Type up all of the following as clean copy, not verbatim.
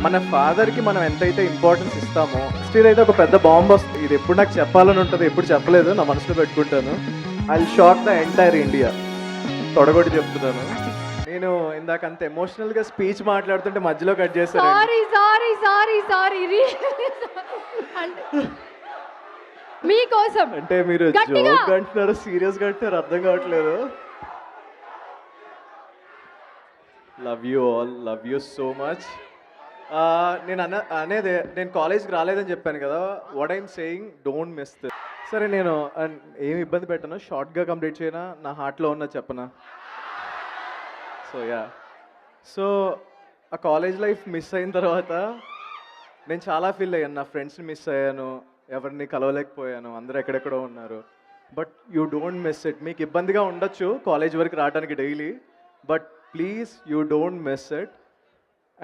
మన ఫాదర్కి మనం ఎంతైతే ఇంపార్టెన్స్ ఇస్తామో స్టిల్ అయితే ఒక పెద్ద బాంబ్ వస్తుంది. ఇది ఎప్పుడు నాకు చెప్పాలని ఉంటుంది, ఎప్పుడు చెప్పలేదు, నా మనసులో పెట్టుకుంటాను. I shock the entire India. తొడగొట్టి చెప్తున్నాను. నేను ఇందాక అంత ఎమోషనల్గా స్పీచ్ మాట్లాడుతుంటే మధ్యలో కట్ చేశారు. సారీ సారీ సారీ సారీ మీకోసం అంటే మీరు గట్టిగా. జోక్ అంటున్నారు, సీరియస్గా అంటున్నారు, అర్థం కావట్లేదు. Love you all, love you so much. నేను అనేది నేను కాలేజ్కి రాలేదని చెప్పాను కదా. What I'm saying, don't miss this. సరే, నేను ఏమి ఇబ్బంది పెట్టను, షార్ట్గా కంప్లీట్ చేయనా, నా హార్ట్లో ఉన్న చెప్పనా. సో ఆ కాలేజ్ లైఫ్ మిస్ అయిన తర్వాత నేను చాలా ఫీల్ అయ్యాను. నా ఫ్రెండ్స్ని మిస్ అయ్యాను, ఎవరిని కలవలేకపోయాను, అందరూ ఎక్కడెక్కడో ఉన్నారు. But you don't miss it. మీకు ఇబ్బందిగా ఉండొచ్చు కాలేజ్ వరకు రావడానికి daily, but please you don't miss it.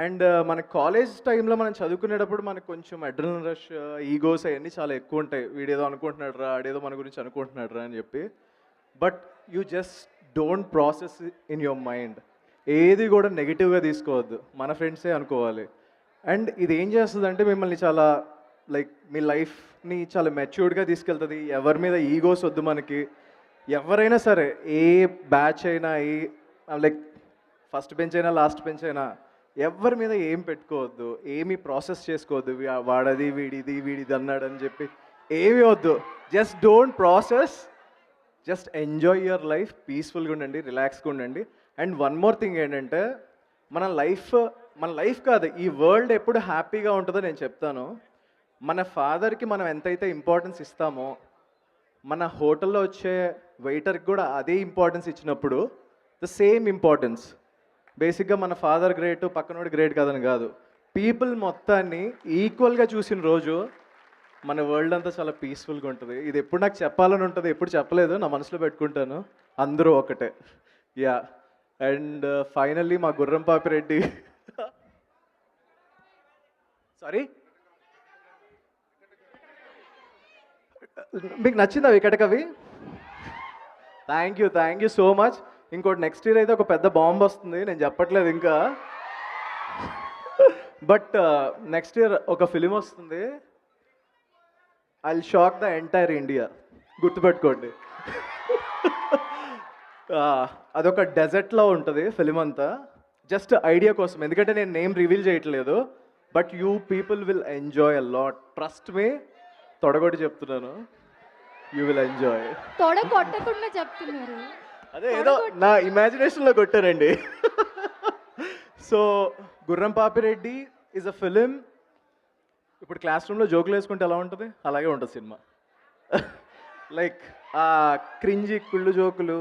And మన కాలేజ్ టైంలో మనం చదువుకునేటప్పుడు మనకు కొంచెం అడ్రినల్ రష్, ఈగోస్ అవన్నీ చాలా ఎక్కువ ఉంటాయి. వీడేదో అనుకుంటున్నాడు రా, ఆడేదో మన గురించి అనుకుంటున్నాడు రా అని చెప్పి. But you just don't process in your mind. ఏది కూడా నెగిటివ్గా తీసుకోవద్దు, మన ఫ్రెండ్సే అనుకోవాలి. అండ్ ఇది ఏం చేస్తుంది అంటే మిమ్మల్ని చాలా మీ లైఫ్ని చాలా మెచ్యూర్డ్గా తీసుకెళ్తుంది. ఎవరి మీద ఈగోస్ వద్దు మనకి. ఎవరైనా సరే, ఏ బ్యాచ్ అయినా, ఫస్ట్ బెంచ్ అయినా లాస్ట్ బెంచ్ అయినా, ఎవరి మీద ఏం పెట్టుకోవద్దు, ఏమీ ప్రాసెస్ చేసుకోవద్దు. వాడది వీడిది అన్నాడు అని చెప్పి ఏమీ వద్దు. Just don't process, just enjoy your life. పీస్ఫుల్గా ఉండండి, రిలాక్స్గా ఉండండి. అండ్ వన్ మోర్ థింగ్ ఏంటంటే, మన లైఫ్ కాదు, ఈ వరల్డ్ ఎప్పుడు హ్యాపీగా ఉంటుందో నేను చెప్తాను. మన ఫాదర్కి మనం ఎంతైతే ఇంపార్టెన్స్ ఇస్తామో, మన హోటల్లో వచ్చే వెయిటర్కి కూడా అదే ఇంపార్టెన్స్ ఇచ్చినప్పుడు, ద సేమ్ ఇంపార్టెన్స్. బేసిక్గా మన ఫాదర్ గ్రేట్, పక్కనోడు గ్రేట్ కాదని కాదు, పీపుల్ మొత్తాన్ని ఈక్వల్గా చూసిన రోజు మన వరల్డ్ అంతా చాలా పీస్ఫుల్గా ఉంటుంది. ఇది ఎప్పుడు నాకు చెప్పాలని ఉంటుంది, ఎప్పుడు చెప్పలేదు, నా మనసులో పెట్టుకుంటాను. అందరూ ఒకటే. యా. అండ్ ఫైనల్లీ మా గుర్రం పాపిరెడ్డి, సారీ, మీకు నచ్చిందా Vikatakavi? Thank you so much. ఇంకోటి నెక్స్ట్ ఇయర్ అయితే ఒక పెద్ద బాంబ్ వస్తుంది, నేను చెప్పట్లేదు ఇంకా. బట్ నెక్స్ట్ ఇయర్ ఒక ఫిలిం వస్తుంది. I shock the entire India. గుర్తుపెట్టుకోండి. అదొక డెజర్ట్లో ఉంటుంది ఫిలిం అంతా. జస్ట్ ఐడియా కోసం, ఎందుకంటే నేను నేమ్ రివీల్ చేయట్లేదు. But you people will enjoy a lot, trust me. తొడగొట్టి చెప్తున్నాను, యూ విల్ ఎంజాయ్. తొడ కొట్టకుండా చెప్తున్నారు. అదే ఏదో నా ఇమాజినేషన్లో కొట్టారండి. సో గుర్రం పాపిరెడ్డి ఈజ్ అ ఫిలిం. ఇప్పుడు క్లాస్ రూమ్లో జోకులు వేసుకుంటే ఎలా ఉంటుంది, అలాగే ఉంటుంది సినిమా. ఆ క్రింజి కుళ్ళు జోకులు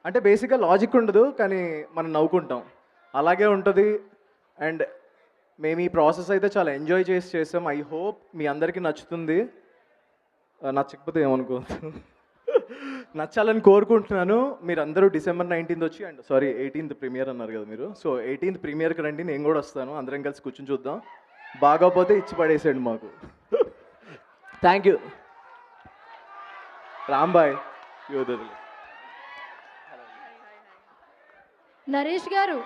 అంటే బేసిక్గా లాజిక్ ఉండదు, కానీ మనం నవ్వుకుంటాం, అలాగే ఉంటుంది. అండ్ మేము ఈ ప్రాసెస్ అయితే చాలా ఎంజాయ్ చేసాం. ఐ హోప్ మీ అందరికీ నచ్చుతుంది. నచ్చకపోతే ఏమనుకోవద్దు, నచ్చాలని కోరుకుంటున్నాను. మీరు అందరూ December 19th వచ్చి, అండ్ 18th ప్రీమియర్ అన్నారు కదా మీరు. సో 18th ప్రీమియర్కి రండి, నేను కూడా వస్తాను. అందరం కలిసి కూర్చొని చూద్దాం. బాగోపోతే ఇచ్చి పడేసేయండి మాకు. Thank you. రాంబాయ్ యోధులు. నరేష్ గారు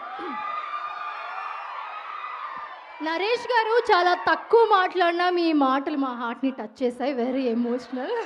చాలా తక్కువ మాట్లాడినా మీ మాటలు మా హార్ట్ని టచ్ చేశాయి. Very emotional.